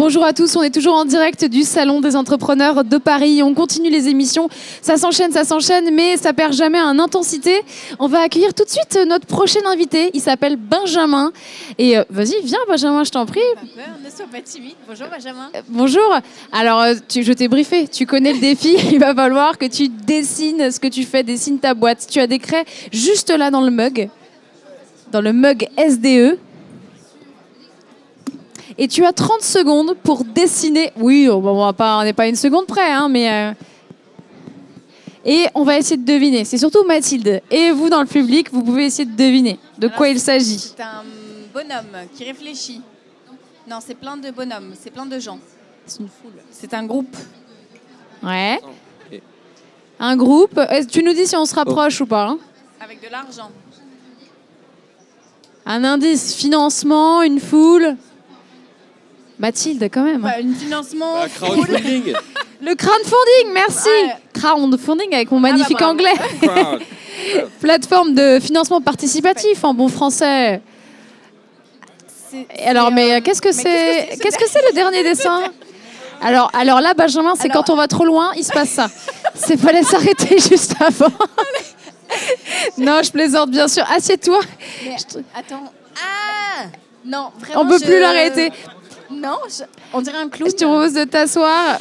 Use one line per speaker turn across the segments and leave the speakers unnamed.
Bonjour à tous, on est toujours en direct du Salon des entrepreneurs de Paris. On continue les émissions, ça s'enchaîne, mais ça perd jamais en intensité. On va accueillir tout de suite notre prochain invité, il s'appelle Benjamin. Et vas-y, viens Benjamin, je t'en prie.
Pas peur, ne sois pas timide. Bonjour Benjamin.
Bonjour, alors je t'ai briefé, tu connais le défi, il va falloir que tu dessines ce que tu fais, dessine ta boîte. Tu as des craies juste là dans le mug SDE. Et tu as 30 secondes pour dessiner. Oui, on n'est pas une seconde près, hein, mais... Et on va essayer de deviner. C'est surtout Mathilde. Et vous, dans le public, vous pouvez essayer de deviner de quoi il s'agit.
C'est un bonhomme qui réfléchit. Non, c'est plein de bonhommes, c'est plein de gens.
C'est une foule.
C'est un groupe.
Ouais. Un groupe. Tu nous dis si on se rapproche ou pas, hein.
Avec de l'argent.
Un indice, financement, une foule. Mathilde, quand même.
Bah, un financement.
Crowdfunding.
Le crowdfunding, merci.
Ouais.
Crowdfunding avec mon magnifique
bravo.
anglais. Plateforme de financement participatif en bon français. Alors, mais qu'est-ce que c'est le dernier dessin? Alors là, Benjamin, c'est quand on va trop loin, il se passe ça. C'est fallait s'arrêter juste avant. Non, je plaisante, bien sûr. Assieds-toi.
Attends. Ah non, vraiment.
On peut plus l'arrêter.
Non, on dirait un clown.
Je te propose de t'asseoir.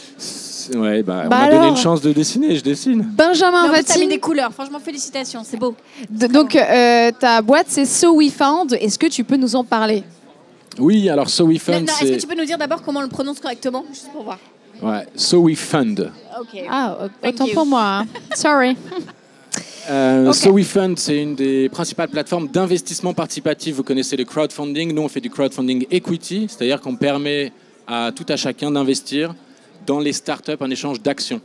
Ouais, on m'a donné une chance de dessiner, je dessine.
Benjamin
T'as mis
Vatine.
des couleurs. Franchement, félicitations, c'est beau.
Donc, ta boîte, c'est So We Found. Est-ce que tu peux nous en parler?
Oui, alors So We Fund,
Est-ce que tu peux nous dire d'abord comment on le prononce correctement, juste pour voir?
Ouais, So We Fund.
Ok.
Ah, autant
you.
pour moi. Hein. Sorry.
Ok.
So We Fund, c'est une des principales plateformes d'investissement participatif. Vous connaissez le crowdfunding. Nous, on fait du crowdfunding equity, c'est-à-dire qu'on permet à tout à chacun d'investir dans les startups en échange d'actions.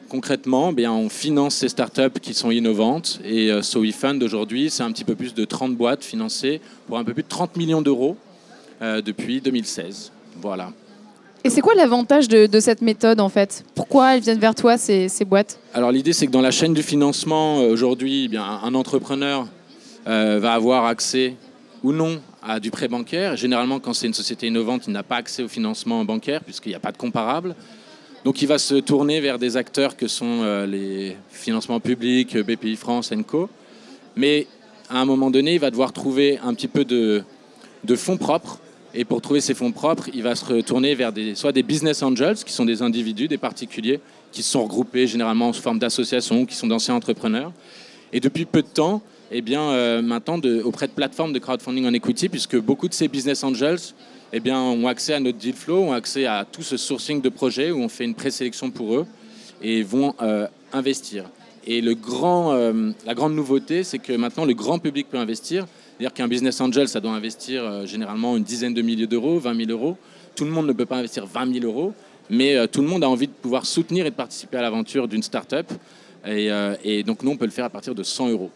Concrètement, on finance ces startups qui sont innovantes. Et So We Fund, aujourd'hui, c'est un petit peu plus de 30 boîtes financées pour un peu plus de 30 millions d'euros depuis 2016. Voilà.
Et c'est quoi l'avantage de cette méthode, en fait? Pourquoi elles viennent vers toi, ces boîtes?
Alors l'idée, c'est que dans la chaîne du financement, aujourd'hui, un entrepreneur va avoir accès ou non à du prêt bancaire. Généralement, quand c'est une société innovante, il n'a pas accès au financement bancaire puisqu'il n'y a pas de comparable. Donc il va se tourner vers des acteurs que sont les financements publics, BPI France, Co. Mais à un moment donné, il va devoir trouver un petit peu de fonds propres. Et pour trouver ces fonds propres, il va se retourner vers soit des business angels, qui sont des individus, des particuliers, qui se sont regroupés généralement sous forme d'associations, qui sont d'anciens entrepreneurs. Et depuis peu de temps, maintenant, auprès de plateformes de crowdfunding en equity, puisque beaucoup de ces business angels ont accès à notre deal flow, ont accès à tout ce sourcing de projets où on fait une présélection pour eux et vont investir. Et la grande nouveauté, c'est que maintenant, le grand public peut investir. C'est-à-dire qu'un business angel, ça doit investir généralement une dizaine de milliers d'euros, 20 000 euros. Tout le monde ne peut pas investir 20 000 euros, mais tout le monde a envie de pouvoir soutenir et de participer à l'aventure d'une start-up. Et donc, nous, on peut le faire à partir de 100 euros.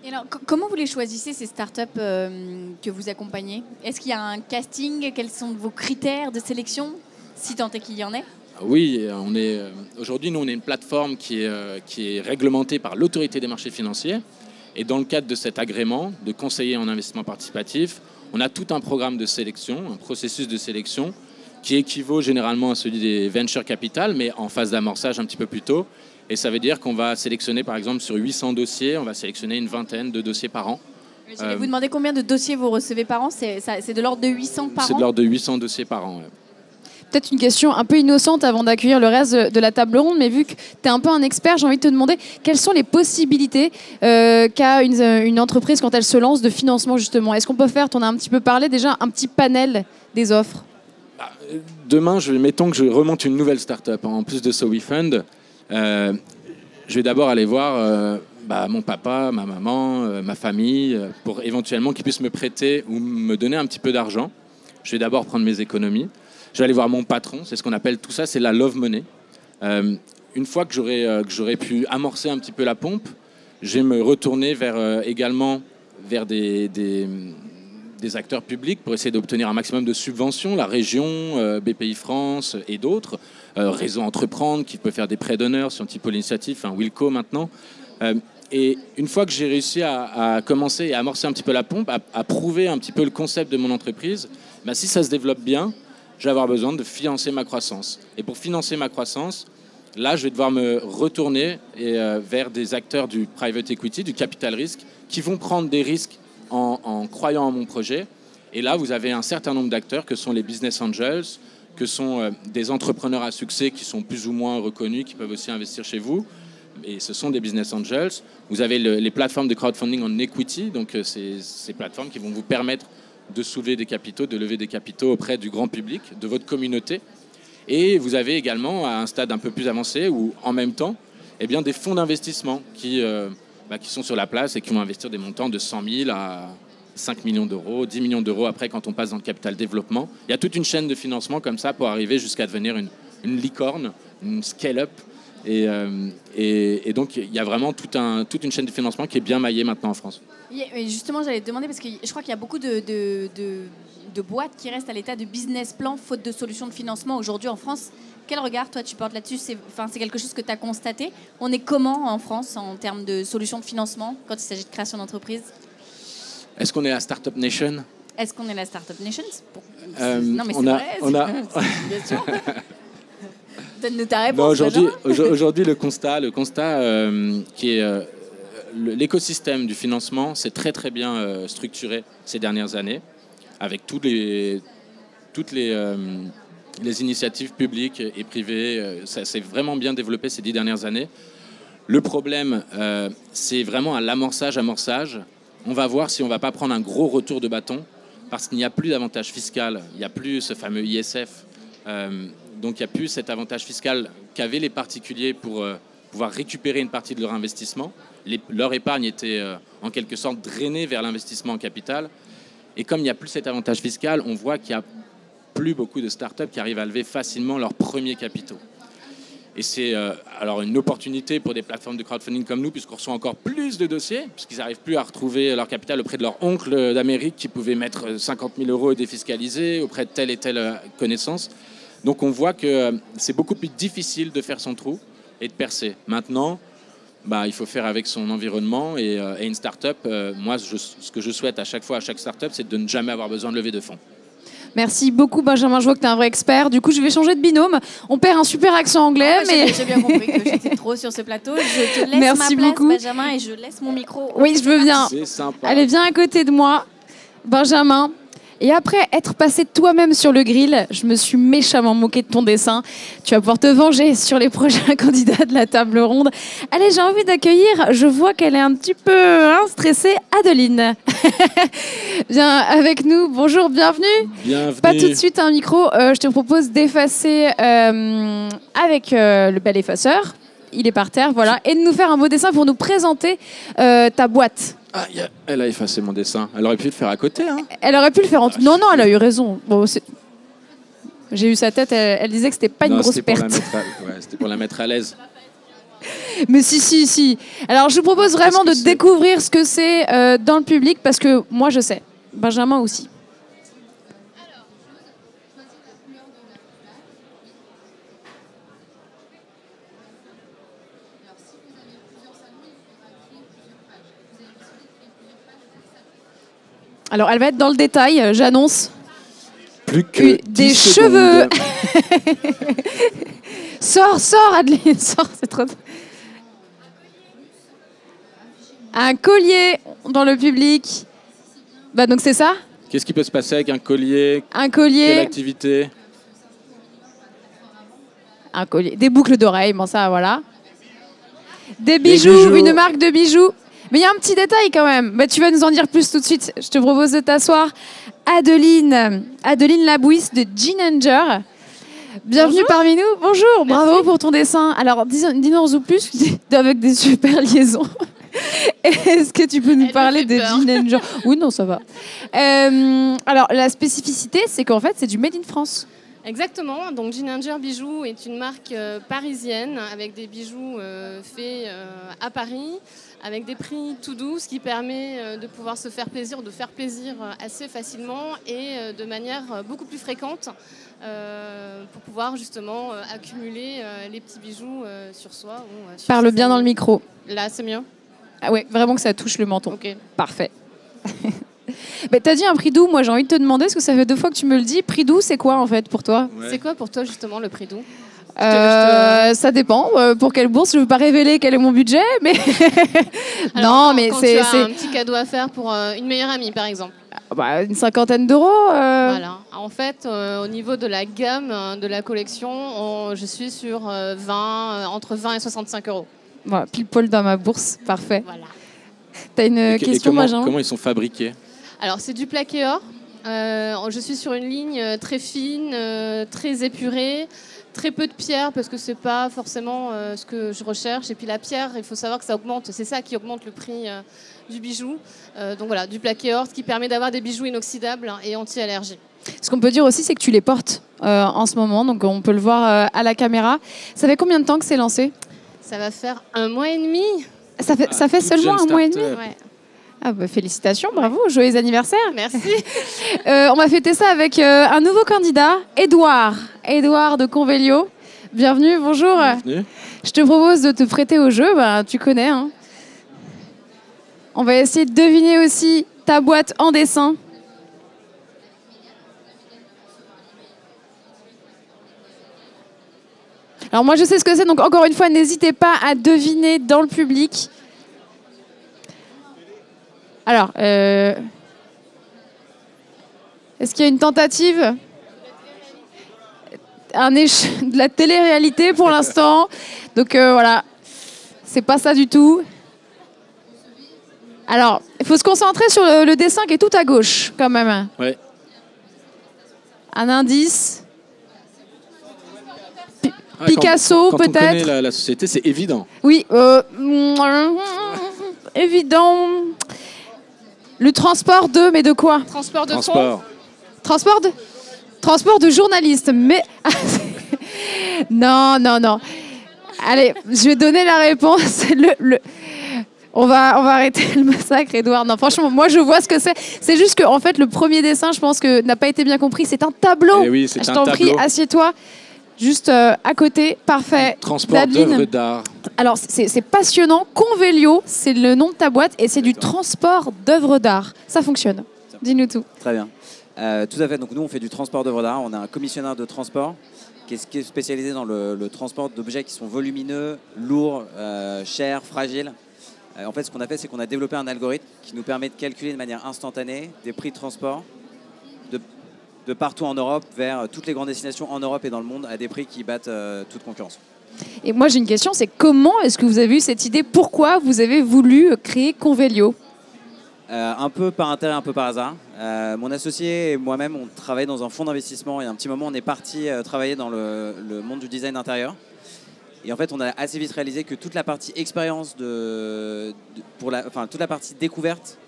Et alors, comment vous les choisissez, ces startups que vous accompagnez? Est-ce qu'il y a un casting? Quels sont vos critères de sélection, si tant est qu'il y en ait?
Oui, aujourd'hui, nous, on est une plateforme qui est réglementée par l'autorité des marchés financiers. Et dans le cadre de cet agrément de conseiller en investissement participatif, on a tout un programme de sélection, un processus de sélection qui équivaut généralement à celui des venture capital, mais en phase d'amorçage un petit peu plus tôt. Et ça veut dire qu'on va sélectionner, par exemple, sur 800 dossiers, on va sélectionner une vingtaine de dossiers par an.
J'allais vous demander combien de dossiers vous recevez par an. C'est de l'ordre de 800 par an?
C'est de l'ordre de 800 dossiers par an, ouais.
Peut-être une question un peu innocente avant d'accueillir le reste de la table ronde, mais vu que tu es un peu un expert, j'ai envie de te demander quelles sont les possibilités qu'a une entreprise quand elle se lance de financement, justement. Est-ce qu'on peut faire, tu en as un petit peu parlé déjà, un petit panel des offres?
Demain, mettons que je remonte une nouvelle start-up, en plus de So We Fund. Je vais d'abord aller voir mon papa, ma maman, ma famille, pour éventuellement qu'ils puissent me prêter ou me donner un petit peu d'argent. Je vais d'abord prendre mes économies. Je vais aller voir mon patron, c'est ce qu'on appelle tout ça, c'est la love money. Une fois que j'aurai pu amorcer un petit peu la pompe, je vais me retourner également vers des acteurs publics pour essayer d'obtenir un maximum de subventions, la région, BPI France et d'autres, Réseau Entreprendre qui peut faire des prêts d'honneur, Scientipo l'initiative, Wilco maintenant. Et une fois que j'ai réussi à commencer et à amorcer un petit peu la pompe, à prouver un petit peu le concept de mon entreprise, si ça se développe bien, je vais avoir besoin de financer ma croissance. Et pour financer ma croissance, là, je vais devoir me retourner vers des acteurs du private equity, du capital risque, qui vont prendre des risques en croyant en mon projet. Et là, vous avez un certain nombre d'acteurs que sont les business angels, que sont des entrepreneurs à succès qui sont plus ou moins reconnus, qui peuvent aussi investir chez vous. Et ce sont des business angels. Vous avez les plateformes de crowdfunding en equity, donc ces plateformes qui vont vous permettre de soulever des capitaux, de lever des capitaux auprès du grand public, de votre communauté. Et vous avez également, à un stade un peu plus avancé, ou en même temps, eh bien, des fonds d'investissement qui sont sur la place et qui vont investir des montants de 100 000 à 5 millions d'euros, 10 millions d'euros après quand on passe dans le capital développement. Il y a toute une chaîne de financement comme ça pour arriver jusqu'à devenir une licorne, une scale-up. Et donc, il y a vraiment toute une chaîne de financement qui est bien maillée maintenant en France.
Et justement, j'allais te demander, parce que je crois qu'il y a beaucoup de boîtes qui restent à l'état de business plan, faute de solutions de financement aujourd'hui en France. Quel regard, toi, tu portes là-dessus? C'est quelque chose que tu as constaté. On est comment en France en termes de solutions de financement quand il s'agit de création d'entreprise?
Est-ce qu'on est la Startup Nation?
Est-ce qu'on est la Startup Nation?
Non, mais c'est vrai.
Bien sûr. Donne-nous ta réponse.
Aujourd'hui, le constat qui est l'écosystème du financement, c'est très très bien structuré ces dernières années, avec toutes les initiatives publiques et privées. Ça s'est vraiment bien développé ces 10 dernières années. Le problème, c'est vraiment à l'amorçage. On va voir si on ne va pas prendre un gros retour de bâton, parce qu'il n'y a plus d'avantage fiscal, il n'y a plus ce fameux ISF. Donc il n'y a plus cet avantage fiscal qu'avaient les particuliers pour pouvoir récupérer une partie de leur investissement. Leur épargne était en quelque sorte drainée vers l'investissement en capital. Et comme il n'y a plus cet avantage fiscal, on voit qu'il n'y a plus beaucoup de startups qui arrivent à lever facilement leurs premiers capitaux. Et c'est alors une opportunité pour des plateformes de crowdfunding comme nous, puisqu'on reçoit encore plus de dossiers, puisqu'ils n'arrivent plus à retrouver leur capital auprès de leur oncle d'Amérique qui pouvait mettre 50 000 euros et défiscaliser auprès de telle et telle connaissance. Donc on voit que c'est beaucoup plus difficile de faire son trou et de percer. Maintenant, il faut faire avec son environnement et une start-up. Moi, ce que je souhaite à chaque fois à chaque start-up, c'est de ne jamais avoir besoin de lever de fonds.
Merci beaucoup Benjamin, je vois que tu es un vrai expert. Du coup, je vais changer de binôme. On perd un super accent anglais. Mais
j'ai bien compris que j'étais trop sur ce plateau. Je te laisse
Merci
ma place,
beaucoup.
Benjamin, et je laisse mon micro.
Oui, je veux bien.
C'est sympa.
Allez, viens à côté de moi, Benjamin. Et après être passé toi-même sur le grill, je me suis méchamment moquée de ton dessin. Tu vas pouvoir te venger sur les prochains candidats de la table ronde. Allez, j'ai envie d'accueillir, je vois qu'elle est un petit peu stressée, Adeline. Viens avec nous, bonjour, bienvenue.
Bienvenue.
Pas tout de suite un micro, je te propose d'effacer avec le bel effaceur. Il est par terre, voilà. Et de nous faire un beau dessin pour nous présenter ta boîte.
Ah, elle a effacé mon dessin. Elle aurait pu le faire à côté. Hein.
Elle aurait pu le faire en... Non, elle a eu raison. Bon, j'ai eu sa tête, elle disait que c'était pas une grosse perte.
C'était pour la mettre à l'aise.
Mais si. Alors, je vous propose vraiment de découvrir ce que c'est dans le public, parce que moi, je sais. Benjamin aussi. Alors, elle va être dans le détail, j'annonce.
Plus que
des cheveux. Sors, Adeline, sors, c'est trop... Un collier dans le public. Donc c'est ça?
Qu'est-ce qui peut se passer avec un collier?
Un collier.
Quelle activité?
Un collier. Des boucles d'oreilles, bon ça, voilà. Des bijoux, une marque de bijoux. Mais il y a un petit détail quand même. Tu vas nous en dire plus tout de suite. Je te propose de t'asseoir. Adeline Labouisse de Ginger. Bienvenue parmi nous. Bonjour, merci. Bravo pour ton dessin. Alors, dis-nous plus avec des super liaisons. Est-ce que tu peux nous parler de Ginger? Oui, non, ça va. Alors, la spécificité, c'est qu'en fait, c'est du Made in France.
Exactement, donc Ginger Bijoux est une marque parisienne avec des bijoux faits à Paris, avec des prix tout doux, ce qui permet de pouvoir se faire plaisir, de faire plaisir assez facilement et de manière beaucoup plus fréquente pour pouvoir justement accumuler les petits bijoux sur soi. Ou, sur
Parle bien dans le micro.
Là, c'est mieux.
Ah ouais, vraiment que ça touche le menton.
Ok.
Parfait. Mais t'as dit un prix doux, moi j'ai envie de te demander, parce que ça fait 2 fois que tu me le dis, prix doux c'est quoi en fait pour toi?
Ouais.
C'est quoi pour toi justement le prix doux?
Ça dépend. Pour quelle bourse? Je ne veux pas révéler quel est mon budget, mais
Alors,
non, mais
quand
c'est
tu as un petit cadeau à faire pour une meilleure amie, par exemple.
une 50aine d'euros.
Voilà. En fait, au niveau de la gamme de la collection, je suis sur entre 20 et 65 euros.
Voilà, pile poil dans ma bourse, parfait.
Voilà.
T'as une question, Benjamin?
Comment ils sont fabriqués?
Alors, c'est du plaqué or. Je suis sur une ligne très fine, très épurée. Très peu de pierre parce que c'est pas forcément ce que je recherche. Et puis la pierre, il faut savoir que ça augmente. C'est ça qui augmente le prix du bijou. Donc voilà, du plaqué or, ce qui permet d'avoir des bijoux inoxydables et anti-allergie.
Ce qu'on peut dire aussi, c'est que tu les portes en ce moment, donc on peut le voir à la caméra. Ça fait combien de temps que c'est lancé?
Ça va faire 1 mois et demi.
Ça fait seulement 1 mois et demi?
Ouais.
Ah bah, félicitations, bravo, joyeux anniversaire.
Merci.
On va fêter ça avec un nouveau candidat, Édouard de Convelio. Bienvenue, bonjour.
Bienvenue.
Je te propose de te prêter au jeu, tu connais. Hein. On va essayer de deviner aussi ta boîte en dessin. Alors moi je sais ce que c'est, donc encore une fois, n'hésitez pas à deviner dans le public. Alors, est-ce qu'il y a une tentative? De la télé-réalité pour l'instant. Donc voilà, c'est pas ça du tout. Alors, il faut se concentrer sur le dessin qui est tout à gauche, quand même.
Ouais.
Un indice.
Ouais,
Picasso,
quand
peut-être.
on connaît la société, c'est évident.
Oui, évident. Le transport mais de quoi?
Transport de
Transport.
Transport de journalistes, mais... non. Allez, je vais donner la réponse. On va arrêter le massacre, Édouard. Non, franchement, moi, je vois ce que c'est. C'est juste que, en fait, le premier dessin, je pense que n'a pas été bien compris. C'est un tableau.
Eh oui, c'est
je
un
t'en prie,
tableau.
assieds-toi. Juste à côté, parfait.
Transport
Dadeline.
d'œuvres d'art.
Alors, c'est passionnant. Convelio, c'est le nom de ta boîte et c'est du transport d'œuvres d'art. Ça fonctionne. Dis-nous tout.
Très bien. Tout à fait. Donc nous, on fait du transport d'œuvres d'art. On a un commissionnaire de transport qui est spécialisé dans le transport d'objets qui sont volumineux, lourds, chers, fragiles. En fait, ce qu'on a fait, c'est qu'on a développé un algorithme qui nous permet de calculer de manière instantanée des prix de transport de partout en Europe vers toutes les grandes destinations en Europe et dans le monde à des prix qui battent toute concurrence.
Et moi, j'ai une question, c'est comment est-ce que vous avez eu cette idée? Pourquoi vous avez voulu créer Convelio?
Un peu par intérêt, un peu par hasard. Mon associé et moi-même, on travaillait dans un fonds d'investissement et à un petit moment, on est parti travailler dans le monde du design intérieur. Et en fait, on a assez vite réalisé que toute la partie expérience, toute la partie découverte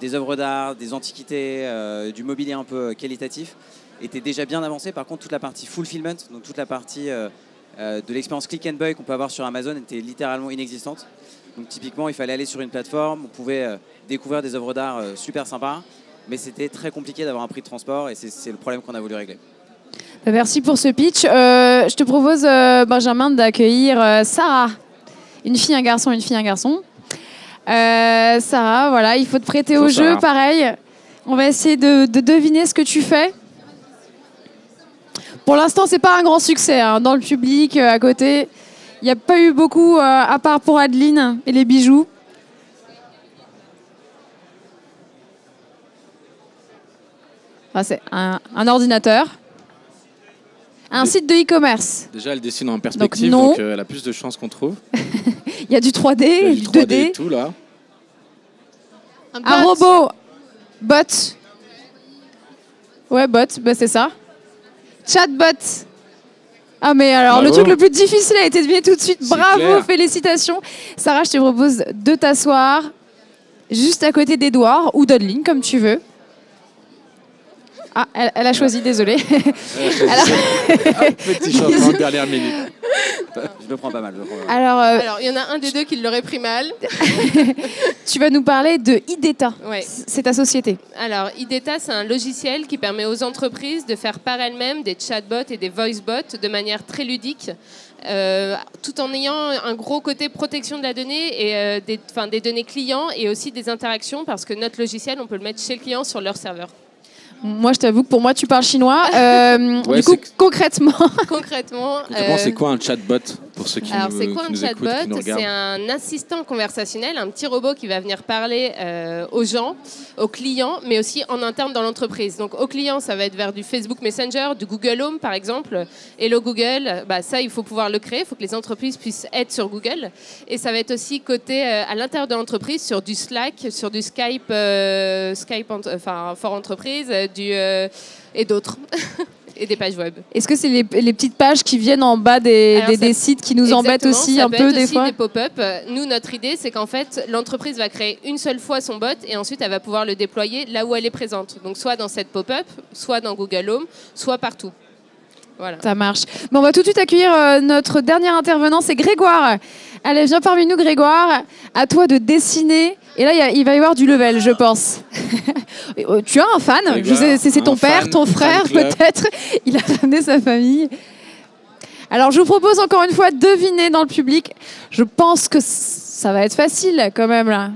des œuvres d'art, des antiquités, du mobilier un peu qualitatif, était déjà bien avancée. Par contre, toute la partie fulfillment, donc toute la partie de l'expérience click and buy qu'on peut avoir sur Amazon était littéralement inexistante. Donc typiquement, il fallait aller sur une plateforme, on pouvait découvrir des œuvres d'art super sympas, mais c'était très compliqué d'avoir un prix de transport et c'est le problème qu'on a voulu régler.
Merci pour ce pitch. Je te propose, Benjamin, d'accueillir Sarah. Une fille, un garçon, une fille, un garçon. Sarah, voilà, il faut te prêter au jeu, pareil. On va essayer de deviner ce que tu fais. Pour l'instant, c'est pas un grand succès hein, dans le public, à côté. Il n'y a pas eu beaucoup, à part pour Adeline et les bijoux. Ah, c'est un ordinateur. Un site de e-commerce.
Déjà, elle dessine en perspective,
donc
elle a plus de chances qu'on trouve.
Il y a du 3D,
Il y a
du
3D
2D.
et tout, là.
Un robot. Bot. Ouais, bot, bah, c'est ça. Chatbot. Ah mais alors,
Bravo.
le truc le plus difficile a été deviné tout de suite.
C'est
Bravo,
clair.
félicitations. Sarah, je te propose de t'asseoir juste à côté d'Edouard ou d'Adeline, comme tu veux. Ah, elle a choisi, désolée.
Petit changement de dernière minute.
Je le prends pas mal.
Alors, il y en a un des deux qui l'aurait pris mal.
Tu vas nous parler de iData.
Ouais.
C'est ta société.
Alors, iData, c'est un logiciel qui permet aux entreprises de faire par elles-mêmes des chatbots et des voicebots de manière très ludique, tout en ayant un gros côté protection de la donnée et des données clients et aussi des interactions, parce que notre logiciel, on peut le mettre chez le client sur leur serveur.
Moi, je t'avoue que pour moi, tu parles chinois.
Ouais,
du coup, concrètement...
Concrètement,
c'est quoi un chatbot pour ceux qui
alors,
nous,
c'est quoi
qui
un
nous écoutent, qui nous
chatbot?
regardent?
C'est un assistant conversationnel, un petit robot qui va venir parler aux gens, aux clients, mais aussi en interne dans l'entreprise. Donc, aux clients, ça va être vers du Facebook Messenger, du Google Home, par exemple. Hello Google, ça, il faut pouvoir le créer. Il faut que les entreprises puissent être sur Google. Et ça va être aussi côté à l'intérieur de l'entreprise, sur du Slack, sur du Skype, for entreprise, et d'autres. Et des pages web.
Est-ce que c'est les petites pages qui viennent en bas des sites qui nous embêtent aussi un peu des fois?
Des pop-up. Nous, notre idée, c'est qu'en fait, l'entreprise va créer une seule fois son bot et ensuite, elle va pouvoir le déployer là où elle est présente. Donc, soit dans cette pop-up, soit dans Google Home, soit partout. Voilà.
Ça marche. Bon, on va tout de suite accueillir notre dernier intervenant, c'est Grégoire. Allez, viens parmi nous, Grégoire. À toi de dessiner. Et là, il va y avoir du level, je pense. Tu as un fan. C'est ton père, ton frère, peut-être. Il a ramené sa famille. Alors, je vous propose encore une fois de deviner dans le public. Je pense que ça va être facile, quand même, là.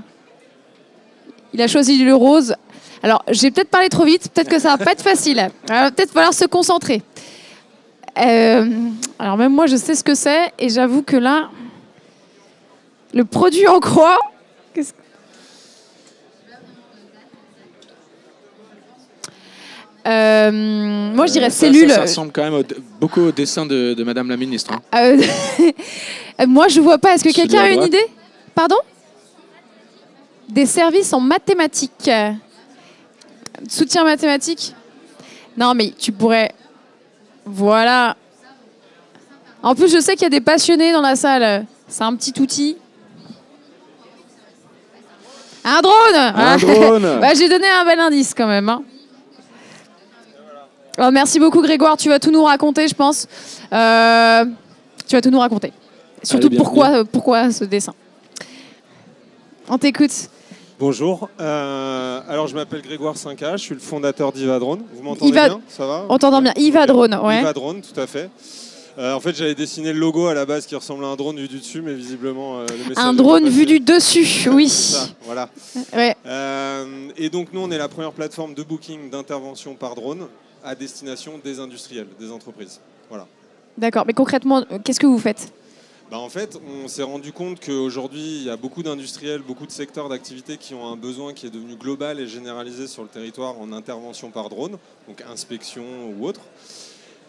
Il a choisi le rose. Alors, j'ai peut-être parlé trop vite. Peut-être que ça va pas être facile. Il va peut-être falloir se concentrer. Alors, même moi, je sais ce que c'est. Et j'avoue que là... Le produit en croix. Moi, je dirais cellule.
Ça ressemble quand même beaucoup au dessin de Madame la Ministre.
Moi, je vois pas. Est-ce que quelqu'un a une idée? Pardon? Des services en mathématiques. Soutien mathématique? Non, mais tu pourrais... Voilà. En plus, je sais qu'il y a des passionnés dans la salle. C'est un petit outil. Un drone.
Un drone.
J'ai donné un bel indice quand même. Hein. Oh, merci beaucoup Grégoire, tu vas tout nous raconter, je pense. Tu vas tout nous raconter. Surtout pourquoi ce dessin. On t'écoute.
Bonjour. Alors je m'appelle Grégoire 5H, je suis le fondateur d'Ivadrone. Vous m'entendez bien? Ça va?
On t'entend bien. Ivadrone, ouais.
Ivadrone, tout à fait. En fait, j'avais dessiné le logo à la base qui ressemble à un drone vu du dessus, mais visiblement le message.
Un drone vu du dessus, oui.
Ça, voilà.
Ouais.
Et donc nous, on est la première plateforme de booking d'intervention par drone à destination des industriels, des entreprises. Voilà.
D'accord, mais concrètement, qu'est-ce que vous faites?
En fait, on s'est rendu compte qu'aujourd'hui, il y a beaucoup d'industriels, beaucoup de secteurs d'activité qui ont un besoin qui est devenu global et généralisé sur le territoire en intervention par drone, donc inspection ou autre.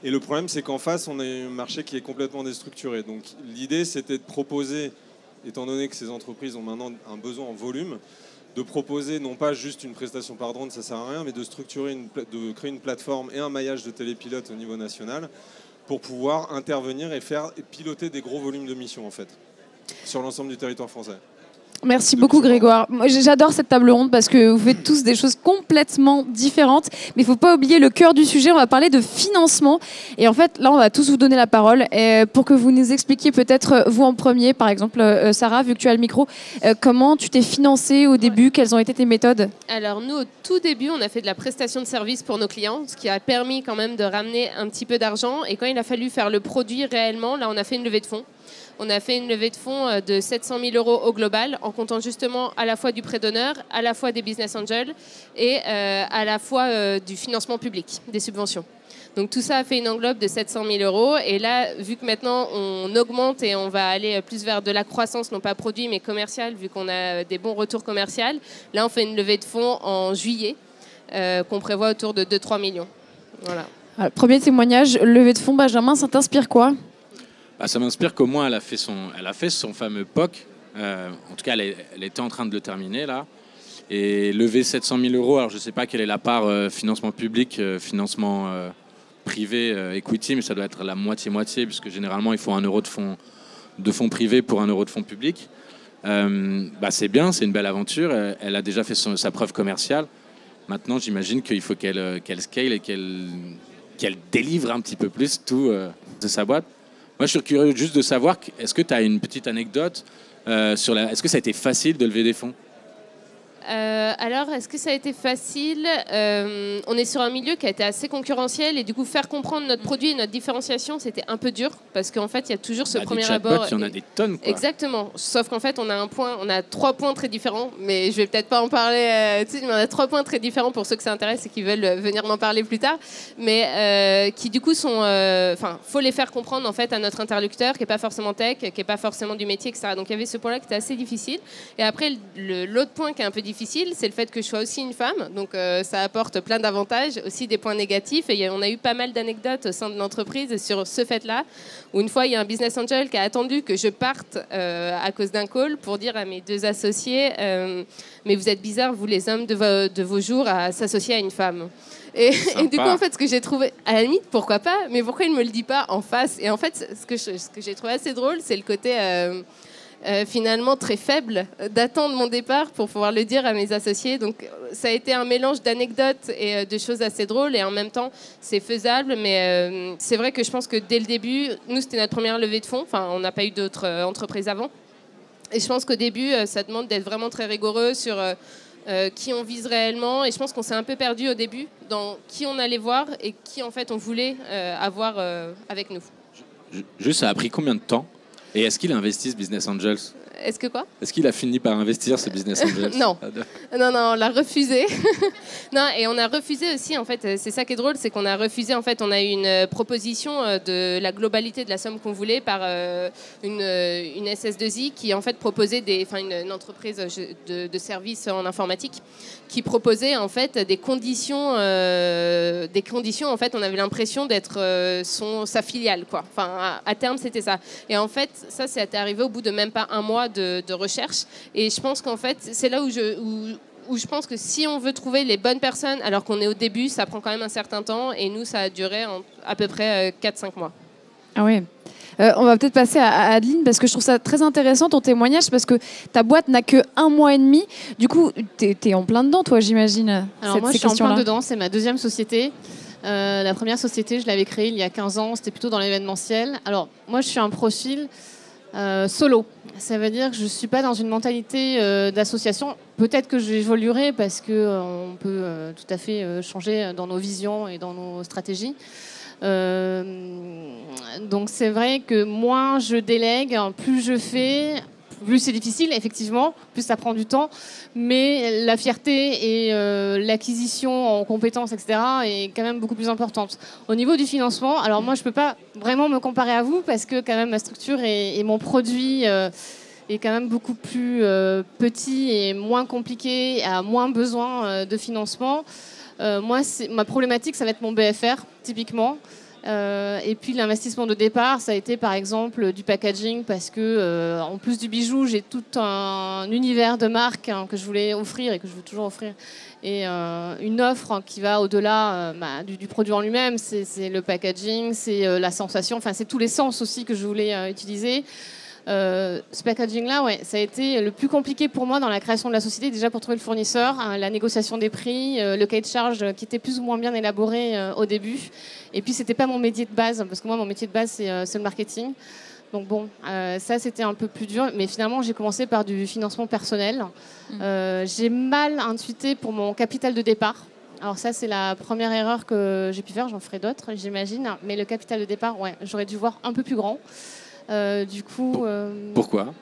Et le problème, c'est qu'en face, on a un marché qui est complètement déstructuré. Donc l'idée, c'était de proposer, étant donné que ces entreprises ont maintenant un besoin en volume, de proposer non pas juste une prestation par drone, ça ne sert à rien, mais de structurer, de créer une plateforme et un maillage de télépilotes au niveau national pour pouvoir intervenir et piloter des gros volumes de missions en fait, sur l'ensemble du territoire français.
Merci beaucoup Grégoire. Moi, j'adore cette table ronde parce que vous faites tous des choses complètement différentes. Mais il ne faut pas oublier le cœur du sujet. On va parler de financement. Et en fait, là, on va tous vous donner la parole pour que vous nous expliquiez peut-être, vous en premier, par exemple, Sarah, vu que tu as le micro, comment tu t'es financée au début, quelles ont été tes méthodes?
Alors nous, au tout début, on a fait de la prestation de service pour nos clients, ce qui a permis quand même de ramener un petit peu d'argent. Et quand il a fallu faire le produit réellement, là, on a fait une levée de fonds. On a fait une levée de fonds de 700 000 € au global, en comptant justement à la fois du prêt d'honneur, à la fois des business angels et à la fois du financement public, des subventions. Donc tout ça a fait une enveloppe de 700 000 €. Et là, vu que maintenant on augmente et on va aller plus vers de la croissance, non pas produit mais commercial, vu qu'on a des bons retours commerciaux, là on fait une levée de fonds en juillet qu'on prévoit autour de 2-3 millions. Voilà.
Alors, premier témoignage, levée de fonds, Benjamin, ça t'inspire quoi?
Ça m'inspire qu'au moins elle a fait son fameux POC. En tout cas, elle était en train de le terminer là. Et lever 700 000 €, alors je ne sais pas quelle est la part financement public, financement privé, equity, mais ça doit être la moitié-moitié, puisque généralement il faut 1 € de fonds privés pour 1 € de fonds publics. C'est bien, c'est une belle aventure. Elle a déjà fait sa preuve commerciale. Maintenant, j'imagine qu'il faut qu'elle scale et qu'elle délivre un petit peu plus tout de sa boîte. Moi, je suis curieux juste de savoir, est-ce que tu as une petite anecdote est-ce que ça a été facile de lever des fonds?
Alors, est-ce que ça a été facile? On est sur un milieu qui a été assez concurrentiel et du coup, faire comprendre notre produit et notre différenciation, c'était un peu dur parce qu'en fait, il y a toujours ce premier abord.
Il y en a des tonnes, quoi.
Exactement. Sauf qu'en fait, on a 3 points très différents, mais je vais peut-être pas en parler. Mais on a 3 points très différents pour ceux que ça intéresse et qui veulent venir m'en parler plus tard, mais qui du coup sont, faut les faire comprendre en fait à notre interlocuteur qui est pas forcément tech, qui est pas forcément du métier, etc. Donc il y avait ce point-là qui était assez difficile. Et après, l'autre point qui est un peu difficile, c'est le fait que je sois aussi une femme. Donc ça apporte plein d'avantages, aussi des points négatifs. Et on a eu pas mal d'anecdotes au sein de l'entreprise sur ce fait-là, où une fois, il y a un business angel qui a attendu que je parte à cause d'un call pour dire à mes 2 associés mais vous êtes bizarres, vous les hommes de vos jours, à s'associer à une femme. Et du coup, en fait, ce que j'ai trouvé, à la limite, pourquoi pas, mais pourquoi il ne me le dit pas en face? Et en fait, ce que j'ai trouvé assez drôle, c'est le côté... finalement très faible d'attendre mon départ pour pouvoir le dire à mes associés. Donc ça a été un mélange d'anecdotes et de choses assez drôles et en même temps c'est faisable, mais c'est vrai que je pense que dès le début, nous c'était notre première levée de fonds, enfin on n'a pas eu d'autres entreprises avant et je pense qu'au début ça demande d'être vraiment très rigoureux sur qui on vise réellement et je pense qu'on s'est un peu perdu au début dans qui on allait voir et qui en fait on voulait avoir avec nous.
Juste, ça a pris combien de temps? Et est-ce qu'il investit ce Business Angels?
Est-ce que quoi?
Est-ce qu'il a fini par investir ce Business Angels?
Non. Non, on l'a refusé. Non, et on a refusé aussi, en fait, c'est ça qui est drôle, c'est qu'on a refusé, en fait, on a eu une proposition de la globalité de la somme qu'on voulait par une SS2I qui, en fait, proposait une entreprise de services en informatique qui proposait, en fait, des conditions, en fait, on avait l'impression d'être sa filiale, quoi. Enfin, à terme, c'était ça. Et en fait, ça, c'est arrivé au bout de même pas un mois de recherche. Et je pense qu'en fait, c'est là où je pense que si on veut trouver les bonnes personnes, alors qu'on est au début, ça prend quand même un certain temps. Et nous, ça a duré à peu près 4-5 mois.
Ah oui. On va peut-être passer à Adeline parce que je trouve ça très intéressant ton témoignage parce que ta boîte n'a que 1 mois et demi. Du coup, t'es en plein dedans, toi, j'imagine.
Alors moi, je suis en plein dedans. C'est ma 2e société. La première société, je l'avais créée il y a 15 ans. C'était plutôt dans l'événementiel. Alors, moi, je suis un profil solo. Ça veut dire que je ne suis pas dans une mentalité d'association. Peut-être que j'évoluerai parce qu'on peut tout à fait changer dans nos visions et dans nos stratégies. Donc c'est vrai que moins je délègue, plus je fais, plus c'est difficile, effectivement, plus ça prend du temps, mais la fierté et l'acquisition en compétences, etc., est quand même beaucoup plus importante. Au niveau du financement, alors moi je ne peux pas vraiment me comparer à vous parce que quand même ma structure et mon produit est quand même beaucoup plus petit et moins compliqué, a moins besoin de financement. Moi, ma problématique, ça va être mon BFR, typiquement. Et puis l'investissement de départ, ça a été par exemple du packaging parce que en plus du bijou, j'ai tout un univers de marques que je voulais offrir et que je veux toujours offrir. Et une offre qui va au-delà du produit en lui-même, c'est le packaging, c'est la sensation, enfin c'est tous les sens aussi que je voulais utiliser. Ce packaging-là, ouais, ça a été le plus compliqué pour moi dans la création de la société, déjà pour trouver le fournisseur, la négociation des prix, le cahier de charge qui était plus ou moins bien élaboré au début. Et puis, c'était pas mon métier de base, parce que moi, mon métier de base, c'est le marketing. Donc bon, ça, c'était un peu plus dur. Mais finalement, j'ai commencé par du financement personnel. J'ai mal intuité pour mon capital de départ. Alors ça, c'est la première erreur que j'ai pu faire. J'en ferai d'autres, j'imagine. Mais le capital de départ, ouais, j'aurais dû voir un peu plus grand. Du coup,
pourquoi?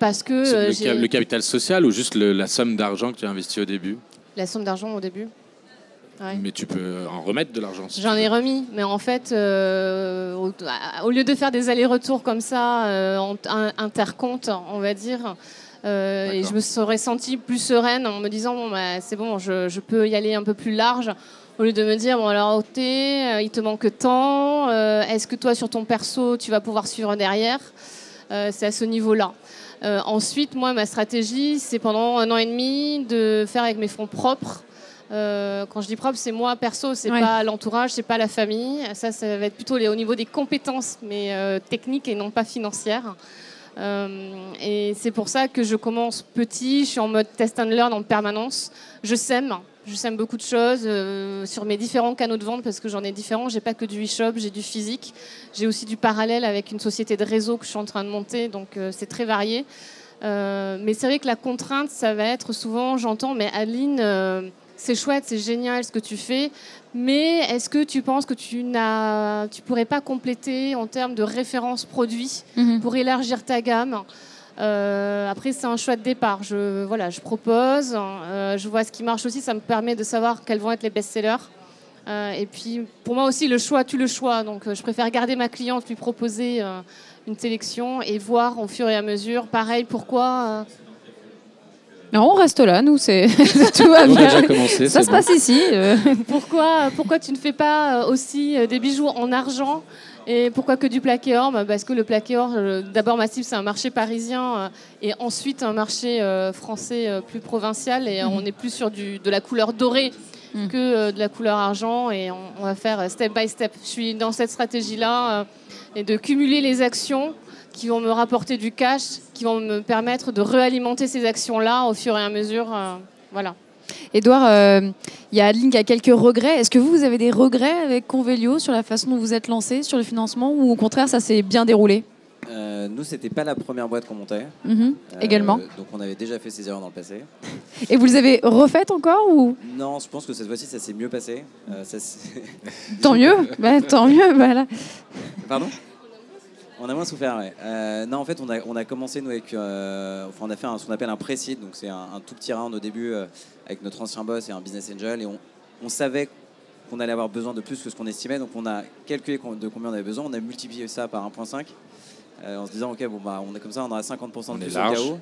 Parce que
le capital social ou juste la somme d'argent que tu as investi au début?
La somme d'argent au début. Ouais.
Mais tu peux en remettre de l'argent. Si
J'en ai remis, mais en fait, au lieu de faire des allers-retours comme ça, intercompte, on va dire, et je me serais sentie plus sereine en me disant bon, c'est bon, je peux y aller un peu plus large. Au lieu de me dire, bon alors il te manque tant, est-ce que toi sur ton perso tu vas pouvoir suivre derrière? C'est à ce niveau-là. Ensuite, moi ma stratégie c'est pendant 1 an et demi de faire avec mes fonds propres. Quand je dis propre, c'est moi perso, c'est pas l'entourage, c'est pas la famille. Ça va être plutôt au niveau des compétences, mais techniques et non pas financières. Et c'est pour ça que je commence petit, je suis en mode test and learn en permanence. Je sème beaucoup de choses sur mes différents canaux de vente parce que j'en ai différents. J'ai pas que du e-shop, j'ai du physique. J'ai aussi du parallèle avec une société de réseau que je suis en train de monter, donc c'est très varié. Mais c'est vrai que la contrainte, ça va être souvent, j'entends, mais Adeline, c'est chouette, c'est génial ce que tu fais, mais est-ce que tu penses que tu pourrais pas compléter en termes de références produits pour élargir ta gamme? Après, c'est un choix de départ. Je propose, je vois ce qui marche aussi, ça me permet de savoir quels vont être les best-sellers. Et puis, pour moi aussi, le choix tue le choix. Donc, je préfère garder ma cliente, lui proposer une sélection et voir au fur et à mesure. Pareil, pourquoi
Non, on reste là, nous, tout va
On a
bien.
déjà commencé,
Ça
c'est
se
bon.
passe ici.
pourquoi tu ne fais pas aussi des bijoux en argent? Et pourquoi que du plaqué or? Parce que le plaqué or, d'abord ma cible, c'est un marché parisien et ensuite un marché français plus provincial. Et on est plus sur de la couleur dorée que de la couleur argent. Et on va faire step by step. Je suis dans cette stratégie-là et de cumuler les actions qui vont me rapporter du cash, qui vont me permettre de réalimenter ces actions-là au fur et à mesure. Voilà.
Édouard, il y a Adeline qui a quelques regrets. Est-ce que vous avez des regrets avec Convelio sur la façon dont vous êtes lancé sur le financement ou au contraire, ça s'est bien déroulé?
Nous, c'était pas la première boîte qu'on montait.
Également.
Donc, on avait déjà fait ces erreurs dans le passé.
Et vous les avez refaites encore ou...
Non, je pense que cette fois-ci, ça s'est mieux passé.
Tant mieux. Tant mieux. Voilà.
Pardon? On a moins souffert, ouais. Non, en fait, on a commencé, nous, avec... on a fait ce qu'on appelle un pré-seed. Donc, c'est un tout petit round au début avec notre ancien boss et un business angel. Et on savait qu'on allait avoir besoin de plus que ce qu'on estimait. Donc, on a calculé de combien on avait besoin. On a multiplié ça par 1,5 en se disant, OK, on est comme ça, on aura 50% de plus au cas où.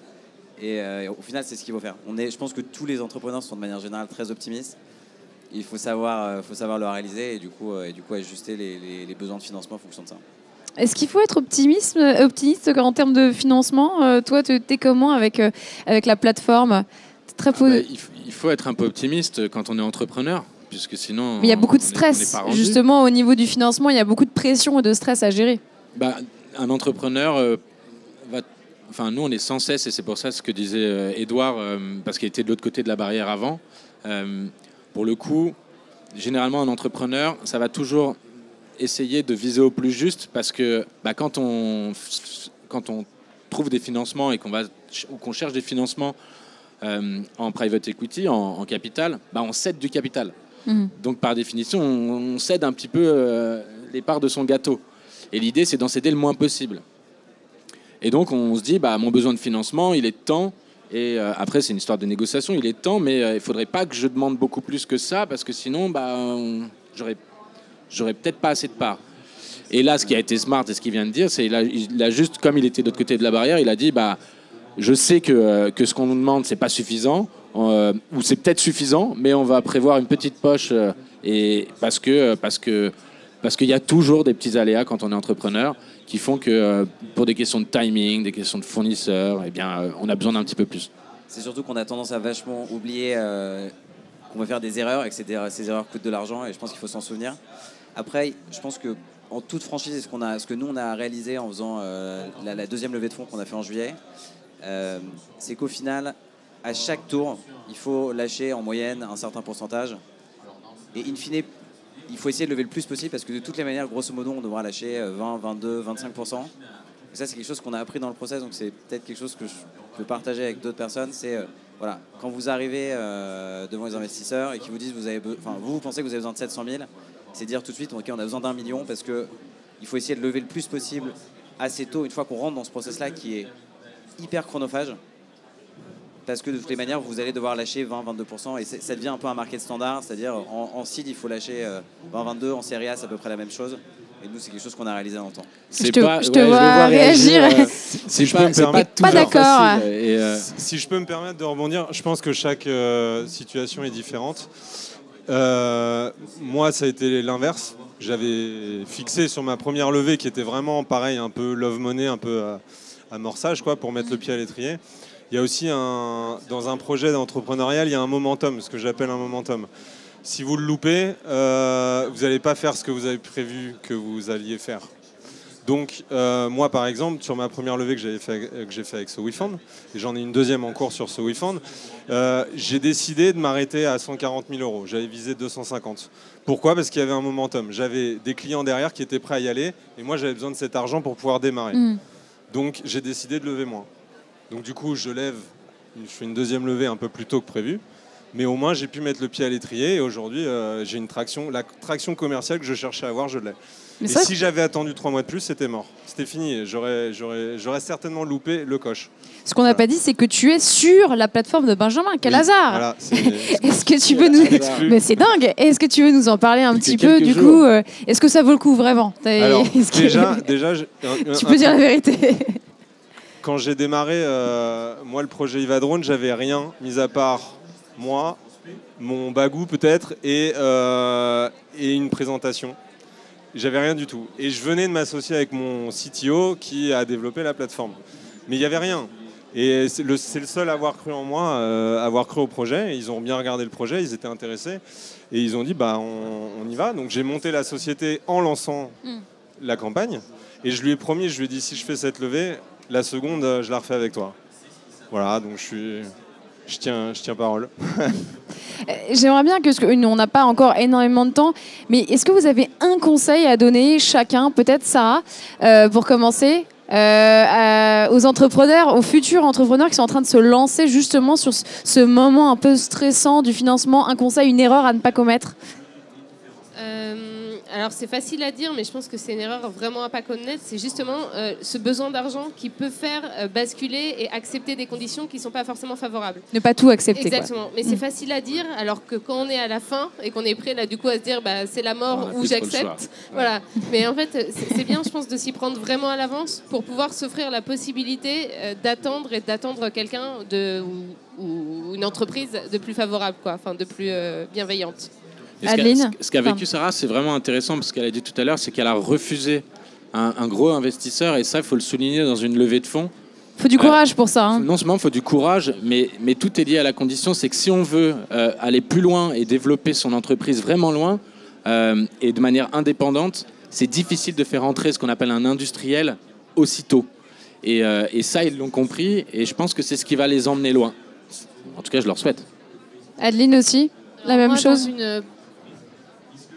Et au final, c'est ce qu'il faut faire. Je pense que tous les entrepreneurs sont de manière générale très optimistes. Il faut savoir le réaliser et du coup ajuster les besoins de financement en fonction de ça.
Est-ce qu'il faut être optimiste en termes de financement? Toi, tu es comment avec la plateforme?
Il faut être un peu optimiste quand on est entrepreneur, puisque sinon...
Mais il y a beaucoup de stress. Justement, au niveau du financement, il y a beaucoup de pression et de stress à gérer.
Un entrepreneur... nous, on est sans cesse, et c'est pour ça ce que disait Édouard, parce qu'il était de l'autre côté de la barrière avant. Pour le coup, généralement, un entrepreneur, ça va toujours essayer de viser au plus juste, parce que quand on trouve des financements et qu'on cherche des financements en private equity, en capital, on cède du capital. Donc, par définition, on cède un petit peu les parts de son gâteau. Et l'idée, c'est d'en céder le moins possible. Et donc, on se dit, mon besoin de financement, il est de temps. Et après, c'est une histoire de négociation, il est de temps, mais il ne faudrait pas que je demande beaucoup plus que ça, parce que sinon, j'aurais peut-être pas assez de parts. Et là, ce qui a été smart et ce qu'il vient de dire, c'est il a juste, comme il était de l'autre côté de la barrière, il a dit, je sais que ce qu'on nous demande, c'est pas suffisant, ou c'est peut-être suffisant, mais on va prévoir une petite poche, et parce qu'il y a toujours des petits aléas quand on est entrepreneur, qui font que pour des questions de timing, des questions de fournisseurs, on a besoin d'un petit peu plus.
C'est surtout qu'on a tendance à vachement oublier qu'on va faire des erreurs et que ces erreurs coûtent de l'argent, et je pense qu'il faut s'en souvenir. Après, je pense que en toute franchise, ce que nous on a réalisé en faisant la deuxième levée de fonds qu'on a fait en juillet, c'est qu'au final, à chaque tour, il faut lâcher en moyenne un certain pourcentage. Et in fine, il faut essayer de lever le plus possible parce que de toutes les manières, grosso modo, on devra lâcher 20, 22, 25%. Et ça, c'est quelque chose qu'on a appris dans le process, donc c'est peut-être quelque chose que je peux partager avec d'autres personnes. C'est quand vous arrivez devant les investisseurs et qu'ils vous disent vous pensez que vous avez besoin de 700 000, c'est dire tout de suite, OK, on a besoin d'1 million parce qu'il faut essayer de lever le plus possible assez tôt, une fois qu'on rentre dans ce process-là qui est hyper chronophage. Parce que de toutes les manières, vous allez devoir lâcher 20-22%, et ça devient un peu un market standard, c'est-à-dire en seed, il faut lâcher 20-22%, en série A, c'est à peu près la même chose. Et nous, c'est quelque chose qu'on a réalisé dans le temps.
Je te vois réagir.
Si je peux me permettre,
pas d'accord.
Si je peux me permettre de rebondir, je pense que chaque situation est différente. Moi, ça a été l'inverse. J'avais fixé sur ma première levée, qui était vraiment pareil, un peu love money, un peu amorçage, pour mettre le pied à l'étrier. Il y a aussi dans un projet d'entrepreneurial, il y a un momentum, ce que j'appelle un momentum. Si vous le loupez, vous n'allez pas faire ce que vous avez prévu que vous alliez faire. Donc moi par exemple sur ma première levée que j'ai fait avec ce WeFund, et j'en ai une deuxième en cours sur ce WeFund, j'ai décidé de m'arrêter à 140 000 euros. J'avais visé 250. Pourquoi? Parce qu'il y avait un momentum. J'avais des clients derrière qui étaient prêts à y aller et moi j'avais besoin de cet argent pour pouvoir démarrer. Donc j'ai décidé de lever moins. Donc du coup je fais une deuxième levée un peu plus tôt que prévu. Mais au moins, j'ai pu mettre le pied à l'étrier et aujourd'hui, j'ai une traction. La traction commerciale que je cherchais à avoir, je l'ai. Et si j'avais attendu 3 mois de plus, c'était mort. C'était fini. J'aurais certainement loupé le coche.
Ce qu'on n'a pas dit, c'est que tu es sur la plateforme de Benjamin. Quel hasard!
Voilà,
est-ce que tu veux nous... Mais c'est dingue! Est-ce que tu veux nous en parler un petit peu du coup est-ce que ça vaut le coup vraiment?
Alors, déjà
tu peux dire la vérité.
Quand j'ai démarré, moi, le projet Ivadrone, j'avais rien, mis à part moi, mon bagou peut-être, et une présentation. J'avais rien du tout. Et je venais de m'associer avec mon CTO qui a développé la plateforme. Mais il n'y avait rien. Et c'est le seul à avoir cru en moi, avoir cru au projet. Et ils ont bien regardé le projet, ils étaient intéressés. Et ils ont dit, bah, on y va. Donc j'ai monté la société en lançant la campagne. Et je lui ai promis, je lui ai dit, si je fais cette levée, la seconde, je la refais avec toi. Voilà, donc je tiens parole.
J'aimerais bien on n'a pas encore énormément de temps, mais est-ce que vous avez un conseil à donner chacun, peut-être Sarah, pour commencer, aux entrepreneurs, aux futurs entrepreneurs qui sont en train de se lancer justement sur ce moment un peu stressant du financement, un conseil, une erreur à ne pas commettre?
Alors c'est facile à dire, mais je pense que c'est une erreur vraiment à pas connaître. C'est justement ce besoin d'argent qui peut faire basculer et accepter des conditions qui ne sont pas forcément favorables.
Ne pas tout accepter.
Exactement. Quoi. Mais c'est facile à dire, alors que quand on est à la fin et qu'on est prêt là du coup à se dire bah, c'est la mort ou j'accepte. Voilà. Mais en fait c'est bien, je pense, de s'y prendre vraiment à l'avance pour pouvoir s'offrir la possibilité d'attendre quelqu'un ou une entreprise de plus favorable, quoi, enfin de plus bienveillante.
Adeline,
ce qu'a vécu Sarah, c'est vraiment intéressant parce qu'elle a dit tout à l'heure, c'est qu'elle a refusé un gros investisseur, et ça, il faut le souligner dans une levée de fonds.
Il faut du courage pour ça. Hein.
Non seulement il faut du courage, mais tout est lié à la condition, c'est que si on veut aller plus loin et développer son entreprise vraiment loin et de manière indépendante, c'est difficile de faire entrer ce qu'on appelle un industriel aussitôt. Et ça, ils l'ont compris, et je pense que c'est ce qui va les emmener loin. En tout cas, je leur souhaite.
Adeline aussi, la même chose.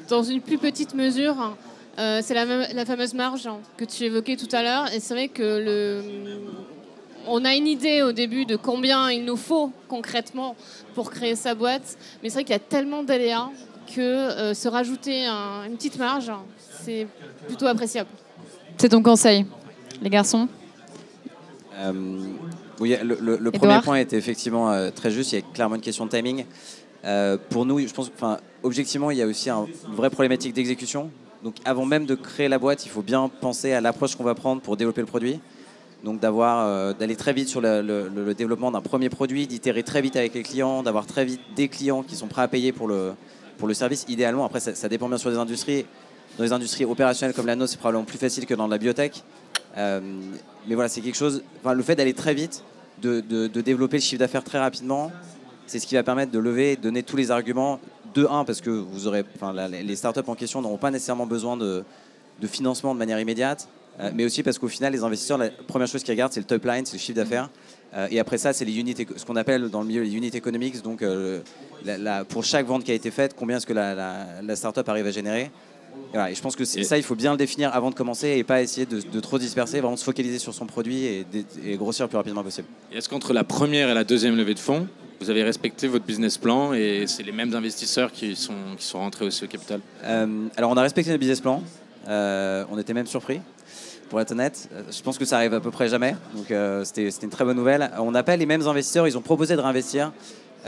Dans une plus petite mesure, c'est la fameuse marge que tu évoquais tout à l'heure. Et c'est vrai que on a une idée au début de combien il nous faut concrètement pour créer sa boîte. Mais c'est vrai qu'il y a tellement d'aléas que se rajouter une petite marge, c'est plutôt appréciable.
C'est ton conseil, les garçons?
Oui, le premier point était effectivement très juste. Il y a clairement une question de timing. Pour nous, je pense, objectivement, il y a aussi une vraie problématique d'exécution. Donc, avant même de créer la boîte, il faut bien penser à l'approche qu'on va prendre pour développer le produit. Donc, d'aller très vite sur le développement d'un premier produit, d'itérer très vite avec les clients, d'avoir très vite des clients qui sont prêts à payer pour le service. Idéalement, après, ça dépend bien sûr des industries. Dans les industries opérationnelles comme la nôtre, c'est probablement plus facile que dans la biotech. Mais voilà, c'est quelque chose. Le fait d'aller très vite, de développer le chiffre d'affaires très rapidement, c'est ce qui va permettre de lever et de donner tous les arguments. De un, parce que les startups en question n'auront pas nécessairement besoin de financement de manière immédiate, mais aussi parce qu'au final, les investisseurs, la première chose qu'ils regardent, c'est le top line, c'est le chiffre d'affaires. Et après ça, c'est ce qu'on appelle dans le milieu les unit economics. Donc, pour chaque vente qui a été faite, combien est-ce que la startup arrive à générer. Et je pense que ça, il faut bien le définir avant de commencer et pas essayer de trop disperser, vraiment se focaliser sur son produit et grossir le plus rapidement possible.
Et est-ce qu'entre la première et la deuxième levée de fonds, vous avez respecté votre business plan et c'est les mêmes investisseurs qui sont rentrés aussi au capital?
Alors, on a respecté le business plan. On était même surpris, pour être honnête. Je pense que ça arrive à peu près jamais. Donc, c'était une très bonne nouvelle. On n'a pas les mêmes investisseurs. Ils ont proposé de réinvestir.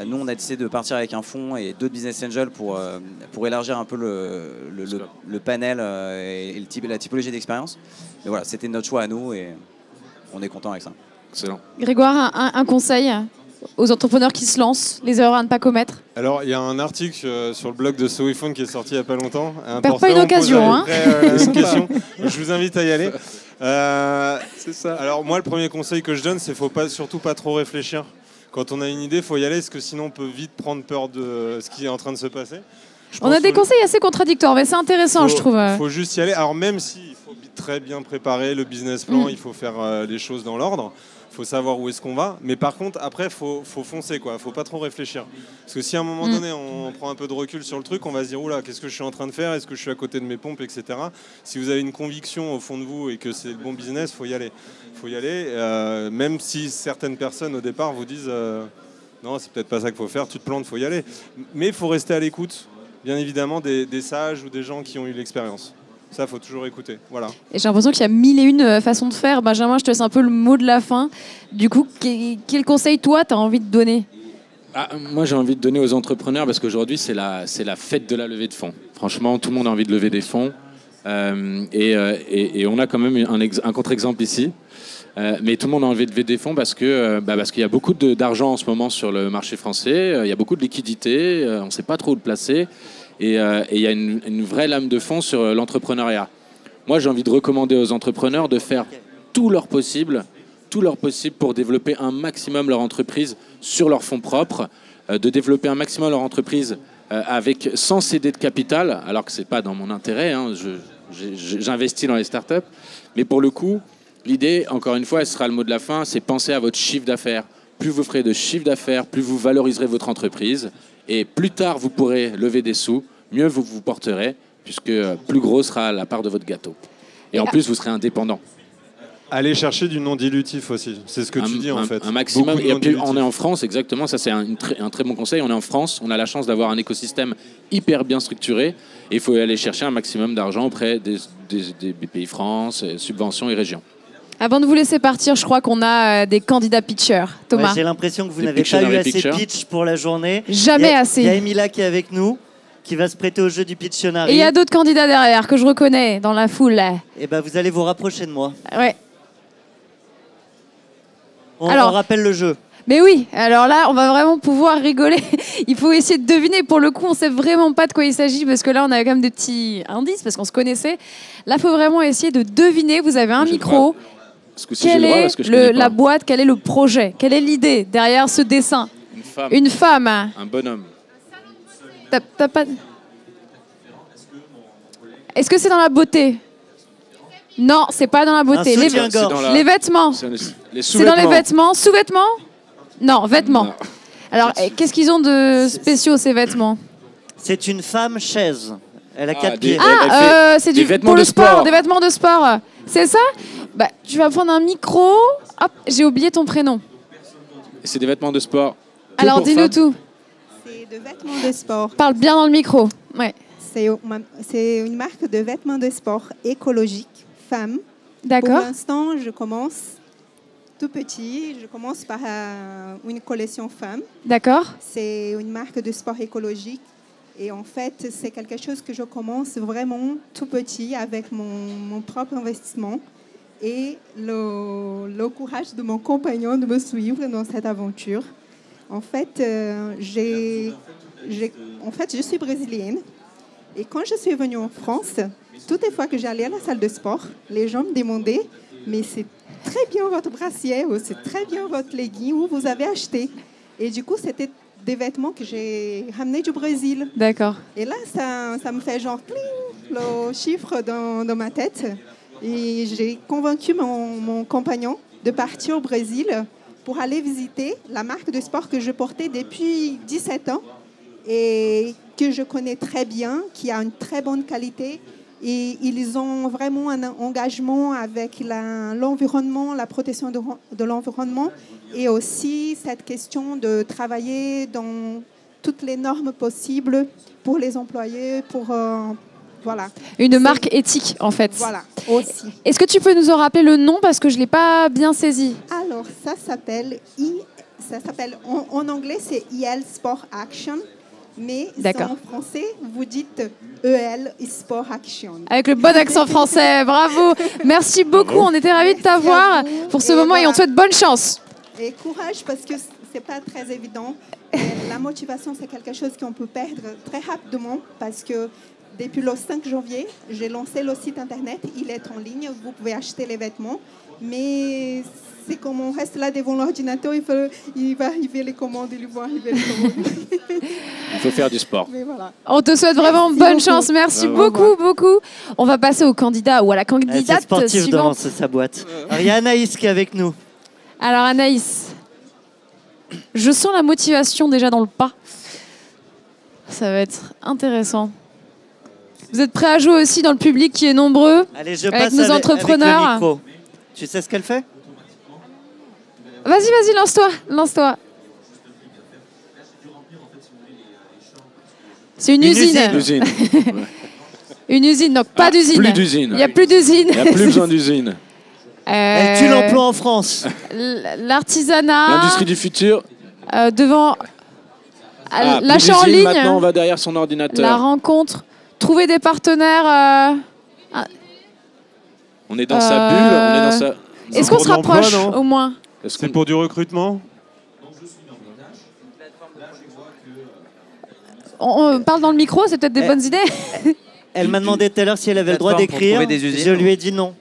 Nous, on a décidé de partir avec un fonds et d'autres business angels pour élargir un peu le panel et la typologie d'expérience. Mais voilà, c'était notre choix à nous et on est content avec ça.
Excellent.
Grégoire, un conseil aux entrepreneurs qui se lancent, les erreurs à ne pas commettre?
Alors, il y a un article sur le blog de SoWeFund qui est sorti il n'y a pas longtemps.
Perds pas une occasion, hein.
Une question. Je vous invite à y aller. C'est ça. Alors, moi, le premier conseil que je donne, c'est qu'il ne faut surtout pas trop réfléchir. Quand on a une idée, il faut y aller, parce que sinon, on peut vite prendre peur de ce qui est en train de se passer.
On a des conseils assez contradictoires, mais c'est intéressant, je trouve.
Il faut juste y aller. Alors même s'il faut très bien préparer le business plan, il faut faire les choses dans l'ordre. Il faut savoir où est-ce qu'on va. Mais par contre, après, il faut foncer, quoi. Faut pas trop réfléchir. Parce que si à un moment donné, on prend un peu de recul sur le truc, on va se dire, oula, qu'est-ce que je suis en train de faire? Est-ce que je suis à côté de mes pompes, etc. Si vous avez une conviction au fond de vous et que c'est le bon business, faut y aller. Faut y aller, même si certaines personnes, au départ, vous disent, non, c'est peut-être pas ça qu'il faut faire, tu te plantes, faut y aller. Mais il faut rester à l'écoute, bien évidemment, des sages ou des gens qui ont eu l'expérience. Ça, il faut toujours écouter. Voilà.
Et j'ai l'impression qu'il y a 1001 façons de faire. Benjamin, je te laisse un peu le mot de la fin. Du coup, quel conseil, toi, tu as envie de donner?
Moi, j'ai envie de donner aux entrepreneurs parce qu'aujourd'hui, c'est la fête de la levée de fonds. Franchement, tout le monde a envie de lever des fonds. Et on a quand même un contre-exemple ici. Mais tout le monde a envie de lever des fonds parce qu'il y a beaucoup d'argent en ce moment sur le marché français. Il y a beaucoup de liquidités. On ne sait pas trop où le placer. Et il y a une vraie lame de fond sur l'entrepreneuriat. Moi, j'ai envie de recommander aux entrepreneurs de faire tout leur possible pour développer un maximum leur entreprise sur leurs fonds propres, de développer un maximum leur entreprise sans céder de capital, alors que ce n'est pas dans mon intérêt. Hein, j'investis dans les startups. Mais pour le coup, l'idée, encore une fois, et ce sera le mot de la fin, c'est penser à votre chiffre d'affaires. Plus vous ferez de chiffre d'affaires, plus vous valoriserez votre entreprise. Et plus tard, vous pourrez lever des sous, mieux vous vous porterez, puisque plus gros sera la part de votre gâteau. Et en plus, vous serez indépendant.
Allez chercher du non dilutif aussi. C'est ce que tu dis, en fait.
Un maximum. Et puis, on est en France, exactement. Ça, c'est un très bon conseil. On est en France. On a la chance d'avoir un écosystème hyper bien structuré. Et il faut aller chercher un maximum d'argent auprès des BPI France, subventions et régions.
Avant de vous laisser partir, je crois qu'on a des candidats pitchers. Thomas.
Ouais, j'ai l'impression que vous n'avez pas eu assez de pitch pour la journée.
Jamais assez.
Il y a Emilia qui est avec nous, qui va se prêter au jeu du Pictionary.
Et il y a d'autres candidats derrière que je reconnais dans la foule.
Et ben, vous allez vous rapprocher de moi.
Ouais.
On rappelle le jeu.
Mais oui, alors là, on va vraiment pouvoir rigoler. Il faut essayer de deviner. Pour le coup, on ne sait vraiment pas de quoi il s'agit parce que là, on a quand même des petits indices parce qu'on se connaissait. Là, il faut vraiment essayer de deviner. Vous avez un micro. Quelle est la boîte? Quel est le projet? Quelle est l'idée derrière ce dessin? Une femme.
Un bonhomme.
T'as pas... Est-ce que c'est dans la beauté? Non, c'est pas dans la beauté. Les vêtements. C'est dans les vêtements. Sous-vêtements? Non, vêtements. Non. Alors, qu'est-ce qu'ils ont de spéciaux, ces vêtements?
C'est une femme chaise. Elle a 4 pieds.
C'est pour le sport. Des vêtements de sport. C'est ça? Bah, tu vas prendre un micro. Hop, j'ai oublié ton prénom.
C'est des vêtements de sport.
Alors, dis-nous tout.
C'est de vêtements de sport.
Parle bien dans le micro. Ouais.
C'est une marque de vêtements de sport écologique, femmes.
D'accord.
Pour l'instant, je commence tout petit. Je commence par une collection femmes.
D'accord.
C'est une marque de sport écologique. Et en fait, c'est quelque chose que je commence vraiment tout petit avec mon propre investissement et le courage de mon compagnon de me suivre dans cette aventure. En fait, je suis brésilienne et quand je suis venue en France, toutes les fois que j'allais à la salle de sport, les gens me demandaient « Mais c'est très bien votre brassière ou c'est très bien votre legging où vous avez acheté ?» Et du coup, c'était des vêtements que j'ai ramenés du Brésil.
D'accord.
Et là, ça me fait genre pling, le chiffre dans ma tête. Et j'ai convaincu mon compagnon de partir au Brésil pour aller visiter la marque de sport que je portais depuis 17 ans et que je connais très bien, qui a une très bonne qualité. Et ils ont vraiment un engagement avec l'environnement, la protection de l'environnement et aussi cette question de travailler dans toutes les normes possibles pour les employés, voilà.
Une marque éthique, en fait.
Voilà, aussi.
Est-ce que tu peux nous en rappeler le nom parce que je ne l'ai pas bien saisi?
Alors, ça s'appelle en anglais, c'est IL Sport Action. Mais en français, vous dites EL Sport Action.
Avec le bon accent français, bravo. Merci beaucoup, on était ravis de t'avoir pour ce moment et on te souhaite bonne chance.
Et courage parce que c'est pas très évident. La motivation, c'est quelque chose qu'on peut perdre très rapidement parce que depuis le 5 janvier, j'ai lancé le site internet. Il est en ligne, vous pouvez acheter les vêtements. Mais c'est comme on reste là devant l'ordinateur, il va arriver les commandes, il va arriver les commandes.
Il faut faire du sport.
Mais voilà.
On te souhaite vraiment
Merci
bonne
beaucoup.
chance. Merci
Vraiment.
beaucoup. On va passer au candidat ou à la
C'est
candidate
sportif devant
suivante.
sa boîte. Alors, il y a Anaïs qui est avec nous.
Alors Anaïs, je sens la motivation déjà dans le pas. Ça va être intéressant. Vous êtes prêts à jouer aussi dans le public qui est nombreux?
Allez, je
Avec
passe
nos
avec
entrepreneurs.
le micro. Tu sais ce qu'elle fait?
Vas-y, lance-toi. C'est une usine.
L'usine.
Une usine, donc pas d'usine.
Plus d'usine.
Il n'y a plus d'usine.
Il n'y a plus besoin d'usine.
Elle tue l'emploi en France.
L'artisanat.
L'industrie du futur.
Devant
Ah, plus
l'achat en
d'usine,
ligne.
Maintenant, on va derrière son ordinateur.
La rencontre. Trouver des partenaires.
On est dans sa bulle. On est dans sa...
Est-ce qu'on
pour
se
de l'emploi,
rapproche
non
au moins?
Est-ce
C'est
qu'on-
pour du recrutement?
On parle dans le micro, c'est peut-être des bonnes idées.
Elle m'a demandé tout à l'heure si elle avait le droit
Plateforme pour
d'écrire.
trouver des usines.
Je lui ai dit non.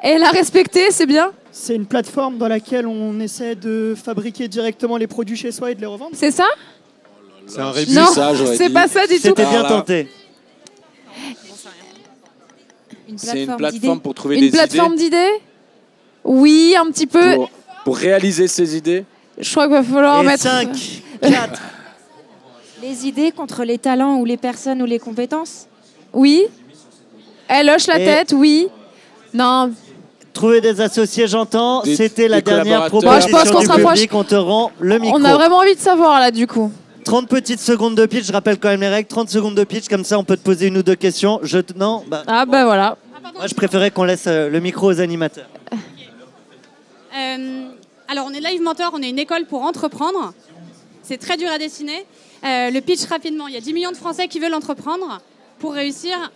Et elle a respecté, c'est bien.
C'est une plateforme dans laquelle on essaie de fabriquer directement les produits chez soi et de les revendre.
C'est ça?
C'est un rébut.
Non,
ça, j'aurais
c'est
dit.
pas ça du tout.
C'était bien
Voilà.
tenté.
C'est une plateforme pour trouver
Une
des
plateforme
idées.
d'idées? Oui, un petit peu.
Pour réaliser ses idées.
Je crois qu'il va falloir
Et
mettre...
5, 4.
Les idées contre les talents ou les personnes ou les compétences.
Oui. Elle hoche la
Et-
tête, oui. Non,
Trouver des associés, j'entends.
Des-
C'était la
des
dernière
collaborateurs.
Bon, je pense
proposition
qu'on
du
se rapproche.
public. On te rend le micro.
on a vraiment envie de savoir là du coup.
30 petites secondes de pitch. Je rappelle quand même les règles. 30 secondes de pitch. Comme ça, on peut te poser une ou deux questions. Non, bah,
Ah bah voilà.
moi, je préférais qu'on laisse le micro aux animateurs.
Alors, on est Live Mentor, on est une école pour entreprendre. C'est très dur à dessiner. Le pitch rapidement, il y a 10 millions de Français qui veulent entreprendre. Pour réussir,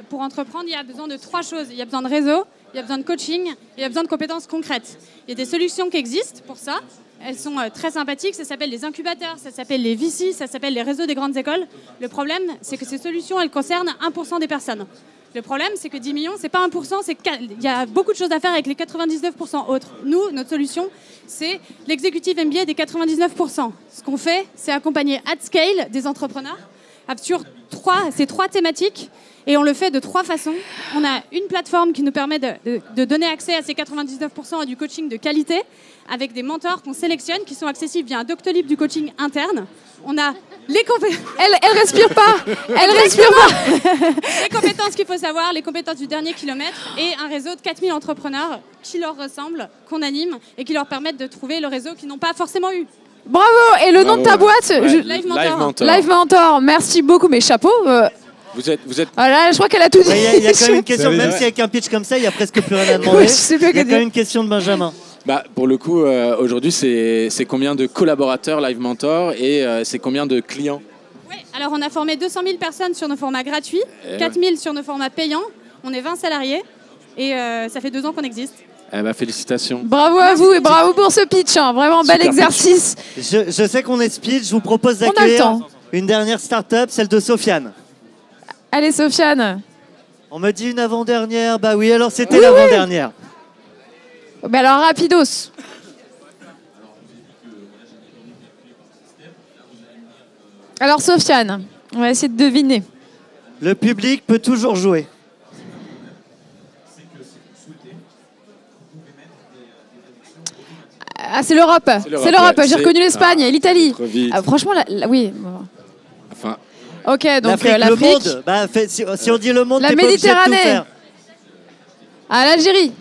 pour entreprendre, il y a besoin de 3 choses. Il y a besoin de réseau, il y a besoin de coaching, et il y a besoin de compétences concrètes. Il y a des solutions qui existent pour ça. Elles sont très sympathiques, ça s'appelle les incubateurs, ça s'appelle les VC, ça s'appelle les réseaux des grandes écoles. Le problème, c'est que ces solutions, elles concernent 1% des personnes. Le problème, c'est que 10 millions, c'est pas 1%, il y a beaucoup de choses à faire avec les 99% autres. Nous, notre solution, c'est l'executive MBA des 99%. Ce qu'on fait, c'est accompagner at scale des entrepreneurs sur ces 3 thématiques. Et on le fait de 3 façons. On a une plateforme qui nous permet de donner accès à ces 99% à du coaching de qualité, avec des mentors qu'on sélectionne, qui sont accessibles via un Doctolib du coaching interne. On a les compétences.
Elle respire pas. Elle respire pas.
Les compétences qu'il faut savoir, les compétences du dernier kilomètre et un réseau de 4000 entrepreneurs qui leur ressemblent, qu'on anime et qui leur permettent de trouver le réseau qu'ils n'ont pas forcément eu.
Bravo. Et le nom de ta boîte?
Ouais,
Live Mentor.
Mentor.
Live Mentor. Merci beaucoup. Mais chapeau.
Vous êtes
Ah là, je crois qu'elle a tout dit.
Il y a quand même une question.
Ça
Même
veut
si avec un pitch comme ça, il n'y a presque plus rien à demander.
Ouais, je sais plus
Il y
quoi
a quand
dire.
même une question de Benjamin.
Bah, pour le coup, aujourd'hui, c'est combien de collaborateurs Live Mentor et c'est combien de clients?
Oui, alors on a formé 200 000 personnes sur nos formats gratuits,
Eh
4 000 sur nos formats payants. On est 20 salariés et ça fait 2 ans qu'on existe.
Eh ben, félicitations.
Bravo à vous et bravo pour ce pitch. Hein. Vraiment bel
Super
exercice.
Je sais qu'on est speed. Je vous propose
On a le
d'accueillir
temps.
une dernière start-up, celle de Sofiane.
Allez, Sofiane.
On me dit une avant-dernière. Bah oui, alors c'était l'avant-dernière.
Ben alors, rapidos. Alors, Sofiane, on va essayer de deviner.
Le public peut toujours jouer.
Ah, c'est l'Europe. C'est l'Europe.
ouais.
J'ai reconnu l'Espagne et l'Italie.
Trop vite.
Ah, franchement, oui.
Enfin,
Ok, donc
L'Afrique, le
l'Afrique.
monde. Bah, si on dit le monde,
La
t'es pas obligé de tout
Méditerranée.
faire.
Ah, l'Algérie.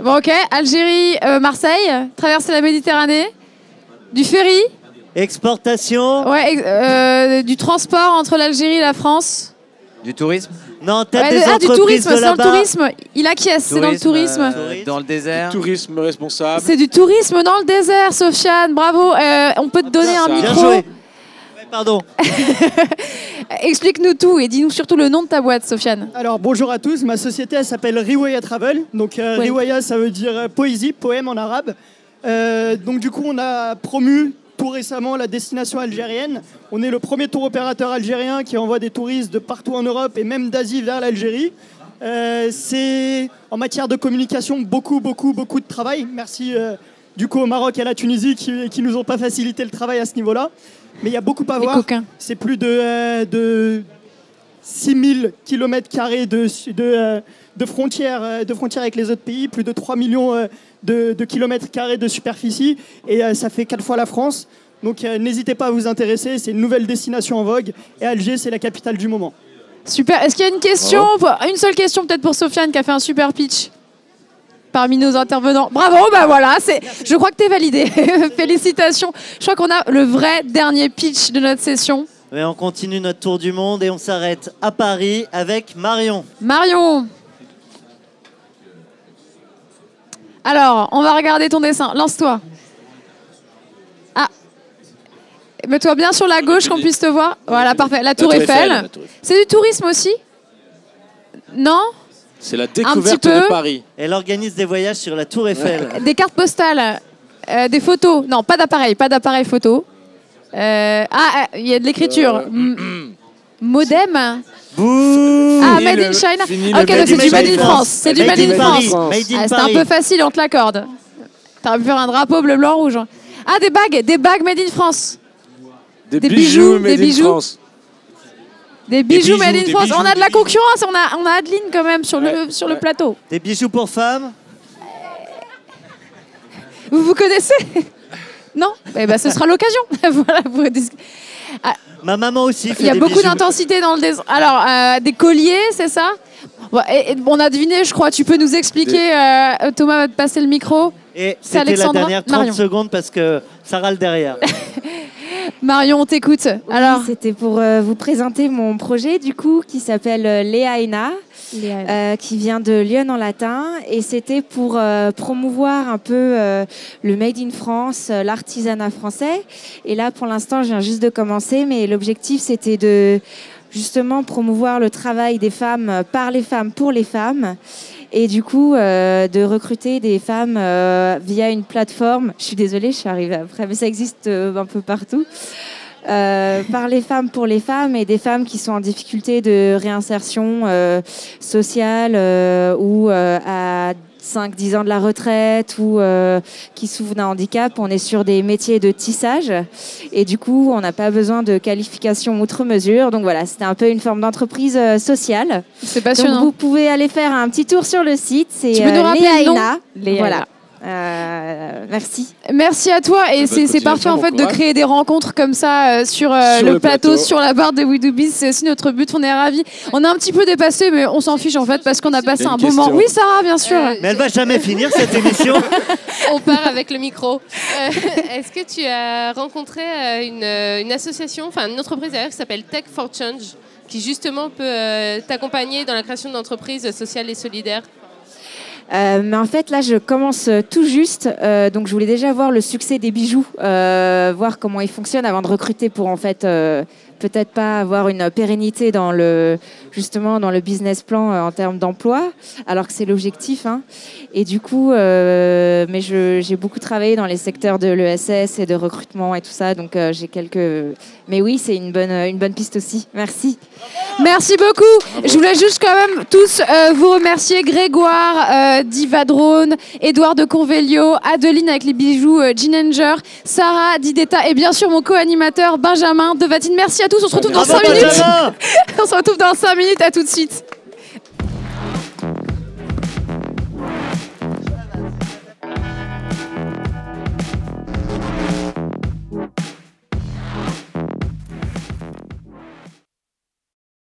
Bon, ok. Algérie, Marseille. Traverser la Méditerranée. Du ferry.
Exportation.
Ouais, du transport entre l'Algérie et la France.
Du tourisme?
Non, peut-être
Ouais,
des
du
entreprises
tourisme,
de
c'est dans le
là-bas.
tourisme. Il acquiesce, c'est dans le tourisme.
Dans le désert.
tourisme responsable.
C'est du tourisme dans le désert, Sofiane. Bravo. On peut te donner un
ça.
Bien
micro.
joué. Ouais, pardon.
Explique-nous tout et dis-nous surtout le nom de ta boîte, Sofiane.
Alors bonjour à tous, ma société elle s'appelle Riwaya Travel. Donc
Oui.
Riwaya ça veut dire poésie, poème en arabe. Donc du coup on a promu tout récemment la destination algérienne. On est le premier tour opérateur algérien qui envoie des touristes de partout en Europe et même d'Asie vers l'Algérie. C'est en matière de communication beaucoup de travail. Merci du coup au Maroc et à la Tunisie qui nous ont pas facilité le travail à ce niveau-là. Mais il y a beaucoup à voir. C'est plus de 6000 km² de frontières avec les autres pays, plus de 3 millions de kilomètres carrés de superficie, et ça fait 4 fois la France. Donc n'hésitez pas à vous intéresser, c'est une nouvelle destination en vogue, et Alger, c'est la capitale du moment.
Super. Est-ce qu'il y a une question, une seule question peut-être pour Sofiane qui a fait un super pitch parmi nos intervenants? Bravo, bah voilà, je crois que tu es validé. Félicitations. Je crois qu'on a le vrai dernier pitch de notre session.
Et on continue notre tour du monde et on s'arrête à Paris avec Marion.
Marion. Alors, on va regarder ton dessin. Lance-toi. Ah. Mets-toi bien sur la gauche qu'on puisse te voir. Voilà, parfait. La Tour Eiffel. C'est du tourisme aussi? Non?
C'est la découverte de Paris.
Elle organise des voyages sur la Tour Eiffel.
Des cartes postales, des photos. Non, pas d'appareil photo. Il y a de l'écriture. Modem.
Bouh.
Ah, Made in China. Ok, donc c'est du Made in France. C'est du Made in France. C'est un peu facile, on te l'accorde. T'aurais pu faire un drapeau bleu, blanc, rouge. Ah, des bagues Made in France.
Des bijoux Made in France.
Des bijoux Made in France. On a de la concurrence, on a Adeline quand même sur le plateau.
Des bijoux pour femmes.
Vous connaissez? Non? Eh ben, ce sera l'occasion. Voilà,
ma maman aussi fait des bijoux.
Il y a beaucoup d'intensité dans le dessin. Alors, des colliers, c'est ça? Et on a deviné, je crois. Tu peux nous expliquer, Thomas va te passer le micro.
Et c'était la dernière 30 secondes parce que ça râle derrière.
Marion, on t'écoute.
Oui, c'était pour vous présenter mon projet, du coup, qui s'appelle Leaena, qui vient de Lyon en latin. Et c'était pour promouvoir un peu le Made in France, l'artisanat français. Et là, pour l'instant, je viens juste de commencer, mais l'objectif, c'était de justement promouvoir le travail des femmes par les femmes pour les femmes. Et du coup, de recruter des femmes via une plateforme. Je suis désolée, je suis arrivée après, mais ça existe un peu partout. Par les femmes pour les femmes, et des femmes qui sont en difficulté de réinsertion sociale ou à 5-10 ans de la retraite, ou qui souffrent d'un handicap. On est sur des métiers de tissage, et du coup on n'a pas besoin de qualification outre mesure. Donc voilà, c'était un peu une forme d'entreprise sociale.
C'est passionnant.
Donc vous pouvez aller faire un petit tour sur le site. C'est
tu peux nous rappeler le nom?
Voilà. Merci.
Merci à toi, et c'est parfait en fait de créer des rencontres comme ça sur le plateau, sur la barre de We Do Biz. C'est aussi notre but, on est ravis. On a un petit peu dépassé, mais on s'en fiche en fait parce qu'on a passé un bon moment. Oui, Sarah, bien sûr.
Mais elle va jamais finir cette émission.
On part avec le micro. Est-ce que tu as rencontré une association, enfin une entreprise d'ailleurs qui s'appelle Tech for Change, qui justement peut t'accompagner dans la création d'entreprises sociales et solidaires?
Mais en fait, là, je commence tout juste. Donc, je voulais déjà voir le succès des bijoux, voir comment ils fonctionnent avant de recruter pour, en fait, peut-être pas avoir une pérennité justement dans le business plan en termes d'emploi, alors que c'est l'objectif. Hein. Et du coup, mais j'ai beaucoup travaillé dans les secteurs de l'ESS et de recrutement et tout ça. Donc, j'ai quelques... Mais oui, c'est une bonne piste aussi. Merci.
Merci beaucoup. Bravo. Je voulais juste quand même tous vous remercier. Grégoire d'Ivadrone, Édouard de Convelio, Adeline avec les bijoux Ginger, Sarah Dideta et bien sûr mon co-animateur Benjamin Devatine. Merci à tous. On se retrouve dans 5 minutes. On se retrouve dans 5 minutes. À tout de suite.